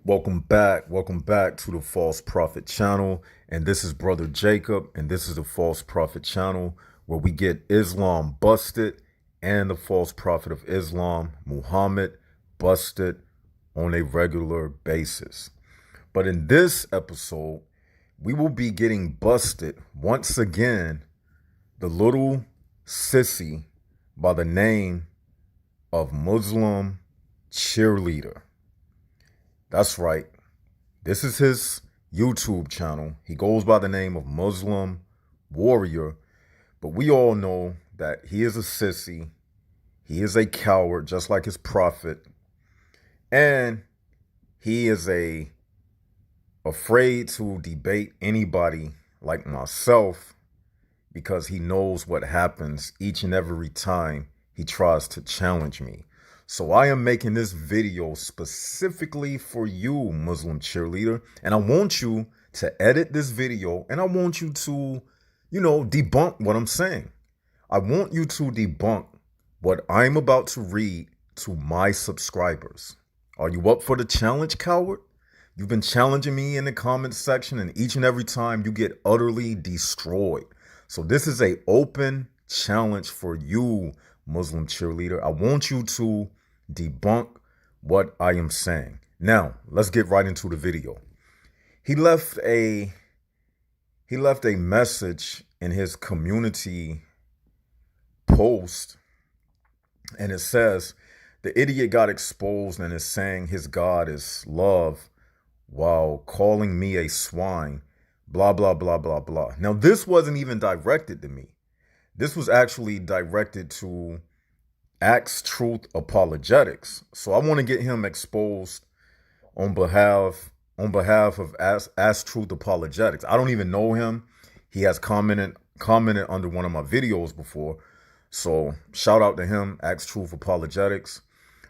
Welcome back. Welcome back to the False Prophet channel. And this is Brother Jacob, and this is the False Prophet channel where we get Islam busted and the false prophet of Islam, Muhammad, busted on a regular basis. But in this episode, we will be getting busted once again, the little sissy by the name of Muslim cheerleader. That's right. This is his YouTube channel. He goes by the name of Muslim Warrior, but we all know that he is a sissy. He is a coward, just like his prophet. And he is afraid to debate anybody like myself because he knows what happens each and every time he tries to challenge me. So I am making this video specifically for you, Muslim cheerleader, and I want you to edit this video and I want you to, debunk what I'm saying. I want you to debunk what I'm about to read to my subscribers. Are you up for the challenge, coward? You've been challenging me in the comments section, and each and every time you get utterly destroyed. So this is an open challenge for you, Muslim cheerleader. I want you to debunk what I am saying. Now, let's get right into the video. He left a message in his community post, and it says, the idiot got exposed and is saying his God is love while calling me a swine, blah, blah, blah, blah, blah. Now, this wasn't even directed to me. This was actually directed to Acts Truth Apologetics. So I want to get him exposed on behalf of Acts Truth Apologetics. I don't even know him. He has commented under one of my videos before. So shout out to him, Acts Truth Apologetics.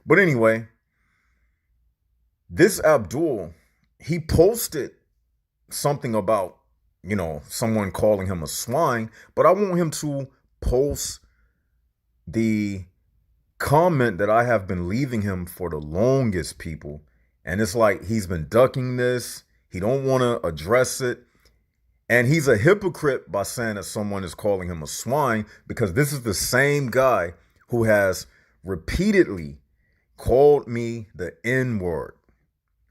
But anyway, this Abdul, he posted something about, someone calling him a swine, but I want him to post the comment that I have been leaving him for the longest, people. And it's like he's been ducking this. He don't want to address it. And he's a hypocrite by saying that someone is calling him a swine, because this is the same guy who has repeatedly called me the N-word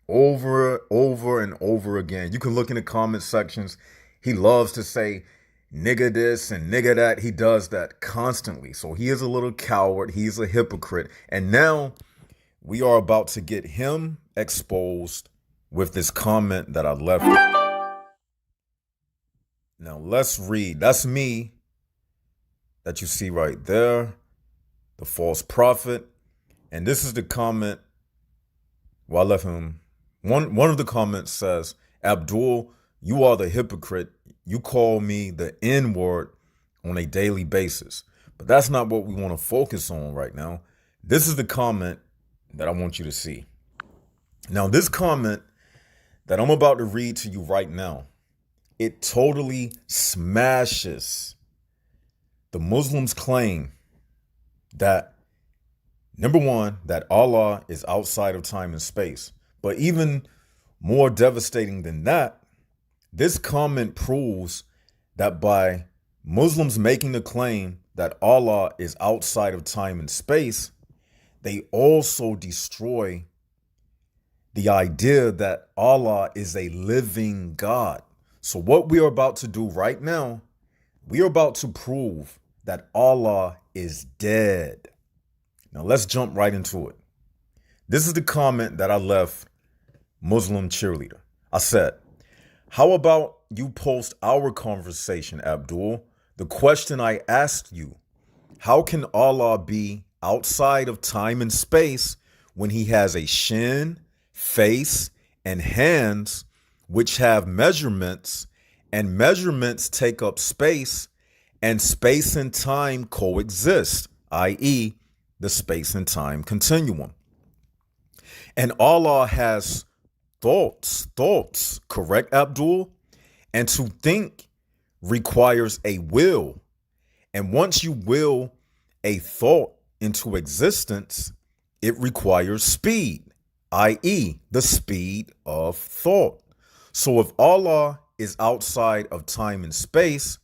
over and over again. You can look in the comment sections. He loves to say nigga this and nigga that. He does that constantly. So he is a little coward. He's a hypocrite. And now we are about to get him exposed with this comment that I left. Now let's read. That's me that you see right there, the false prophet. And this is the comment. Well, I left him. One of the comments says, Abdul, you are the hypocrite. You call me the N-word on a daily basis. But that's not what we want to focus on right now. This is the comment that I want you to see. Now, this comment that I'm about to read to you right now, it totally smashes the Muslims' claim that, number one, that Allah is outside of time and space. But even more devastating than that, this comment proves that by Muslims making the claim that Allah is outside of time and space, they also destroy the idea that Allah is a living God. So what we are about to do right now, we are about to prove that Allah is dead. Now let's jump right into it. This is the comment that I left Muslim cheerleader. I said, how about you post our conversation, Abdul? The question I asked you, how can Allah be outside of time and space when he has a shin, face, and hands which have measurements, and measurements take up space, and space and time coexist, i.e., the space and time continuum. And Allah has thoughts, correct, Abdul? And to think requires a will. And once you will a thought into existence, it requires speed, i.e., the speed of thought. So if Allah is outside of time and space,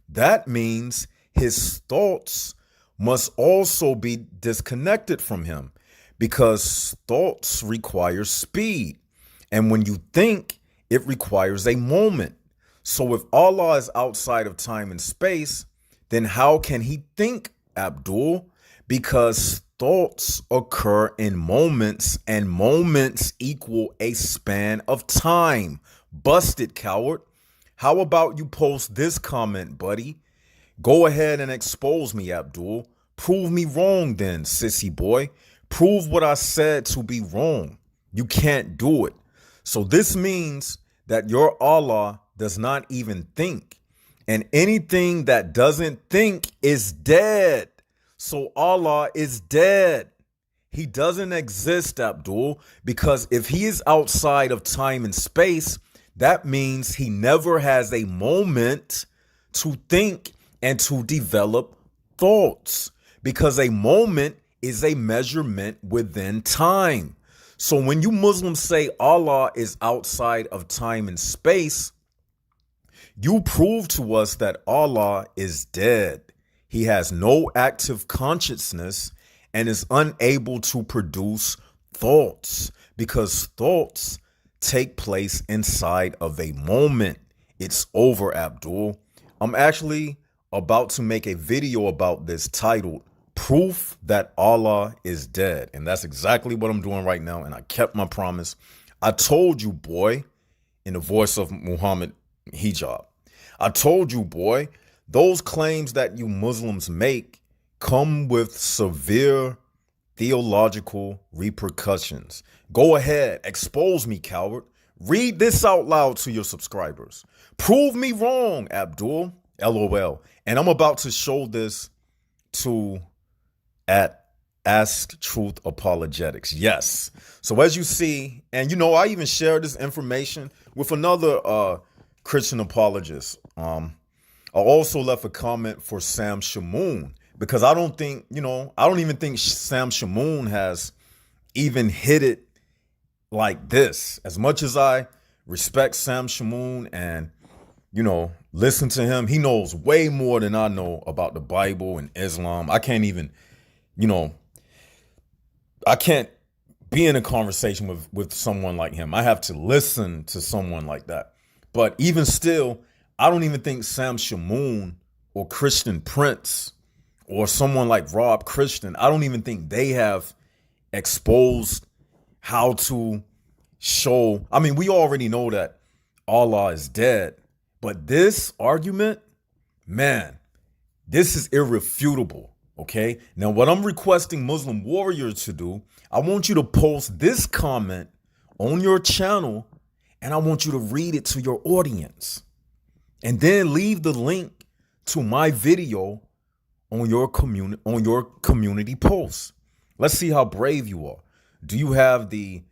that means his thoughts must also be disconnected from him because thoughts require speed. And when you think, it requires a moment. So if Allah is outside of time and space, then how can he think, Abdul? Because thoughts occur in moments and moments equal a span of time. Busted, coward. How about you post this comment, buddy? Go ahead and expose me, Abdul. Prove me wrong then, sissy boy. Prove what I said to be wrong. You can't do it. So this means that your Allah does not even think. And anything that doesn't think is dead. So Allah is dead. He doesn't exist, Abdul, because if he is outside of time and space, that means he never has a moment to think and to develop thoughts, because a moment is a measurement within time. So when you Muslims say Allah is outside of time and space, you prove to us that Allah is dead. He has no active consciousness and is unable to produce thoughts because thoughts take place inside of a moment. It's over, Abdul. I'm actually about to make a video about this titled Proof That Allah is Dead. And that's exactly what I'm doing right now. And I kept my promise. I told you, boy, in the voice of Muhammad Hijab. I told you, boy, those claims that you Muslims make come with severe theological repercussions. Go ahead, expose me, coward. Read this out loud to your subscribers. Prove me wrong, Abdul. LOL. And I'm about to show this to at Ask Truth Apologetics. Yes. So as you see, and you know, I even shared this information with another Christian apologist. I also left a comment for Sam Shamoon because I don't even think Sam Shamoon has even hit it like this. As much as I respect Sam Shamoon and, listen to him, he knows way more than I know about the Bible and Islam. I can't even, I can't be in a conversation with someone like him. I have to listen to someone like that. But even still, I don't even think Sam Shamoon or Christian Prince or someone like Rob Christian, I don't even think they have exposed how to show. I mean, we already know that Allah is dead. But this argument, man, this is irrefutable. Okay. Now, what I'm requesting Muslim warriors to do, I want you to post this comment on your channel and I want you to read it to your audience. And then leave the link to my video on your community post. Let's see how brave you are. Do you have the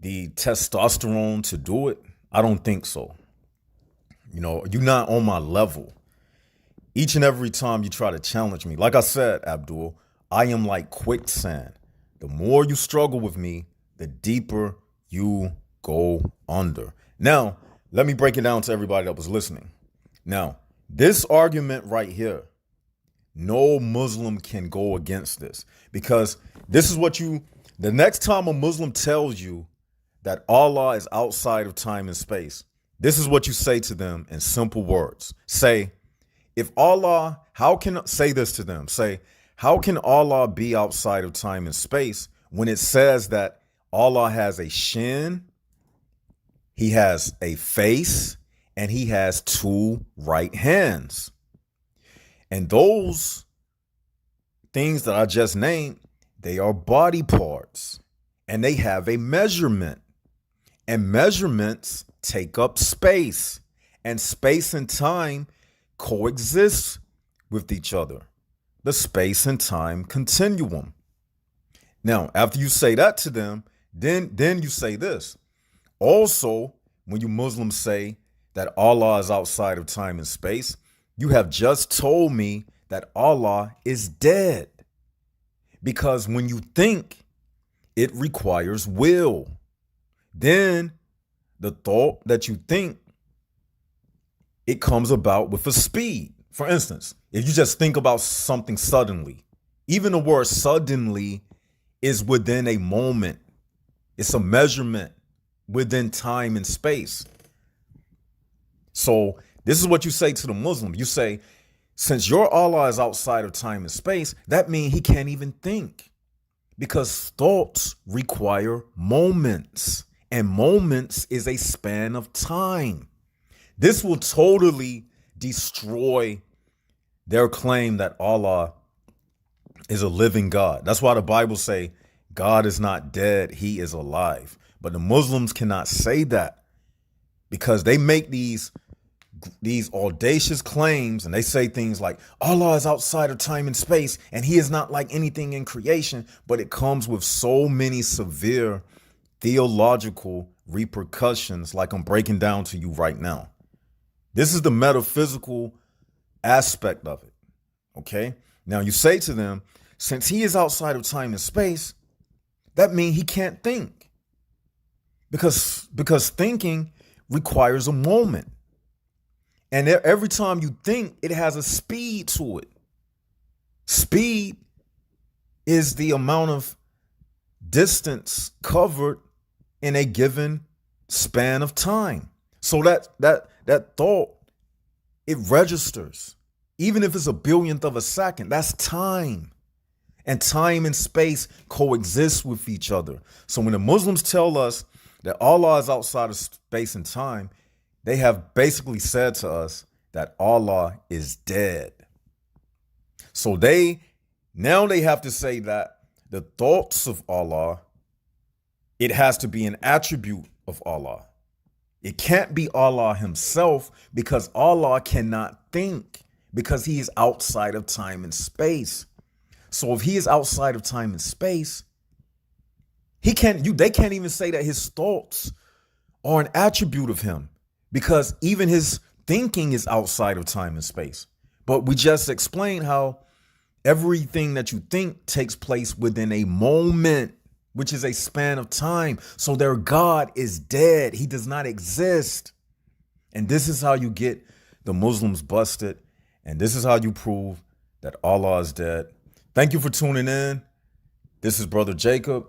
testosterone to do it? I don't think so. You're not on my level. Each and every time you try to challenge me, like I said, Abdul, I am like quicksand. The more you struggle with me, the deeper you go under. Now, let me break it down to everybody that was listening. Now, this argument right here, no Muslim can go against this because this is what the next time a Muslim tells you that Allah is outside of time and space, this is what you say to them in simple words. Say, say this to them. Say, how can Allah be outside of time and space when it says that Allah has a shin, he has a face, and he has two right hands? And those things that I just named, they are body parts and they have a measurement. And measurements take up space, and space and time coexist with each other. The space and time continuum. Now, after you say that to them, then you say this. Also, when you Muslims say that Allah is outside of time and space, you have just told me that Allah is dead. Because when you think, it requires will. Then the thought that you think, it comes about with a speed. For instance, if you just think about something suddenly, even the word suddenly is within a moment. It's a measurement within time and space. So this is what you say to the Muslim. You say, since your Allah is outside of time and space, that means he can't even think, because thoughts require moments, and moments is a span of time. This will totally destroy their claim that Allah is a living God. That's why the Bible say God is not dead, he is alive. But the Muslims cannot say that, because they make these audacious claims, and they say things like Allah is outside of time and space and he is not like anything in creation, but it comes with so many severe theological repercussions, like I'm breaking down to you right now. This is the metaphysical aspect of it. Okay. Now you say to them, since he is outside of time and space, that means he can't think, because thinking requires a moment. And every time you think, it has a speed to it. Speed is the amount of distance covered in a given span of time. So that thought, it registers. Even if it's a billionth of a second, that's time. And time and space coexist with each other. So when the Muslims tell us that Allah is outside of space and time, they have basically said to us that Allah is dead. So they have to say that the thoughts of Allah, it has to be an attribute of Allah. It can't be Allah himself, because Allah cannot think, because he is outside of time and space. So if he is outside of time and space, they can't even say that his thoughts are an attribute of him, because even his thinking is outside of time and space. But we just explained how everything that you think takes place within a moment, which is a span of time. So their God is dead. He does not exist. And this is how you get the Muslims busted. And this is how you prove that Allah is dead. Thank you for tuning in. This is Brother Jacob.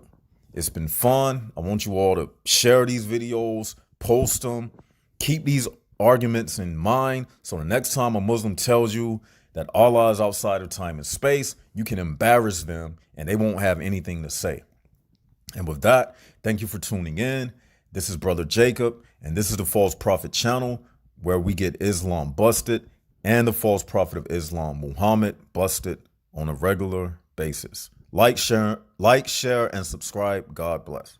It's been fun. I want you all to share these videos, post them, keep these arguments in mind. So the next time a Muslim tells you that Allah is outside of time and space, you can embarrass them and they won't have anything to say. And with that, thank you for tuning in. This is Brother Jacob, and this is the False Prophet channel, where we get Islam busted and the false prophet of Islam, Muhammad, busted on a regular basis. Like, share, and subscribe. God bless.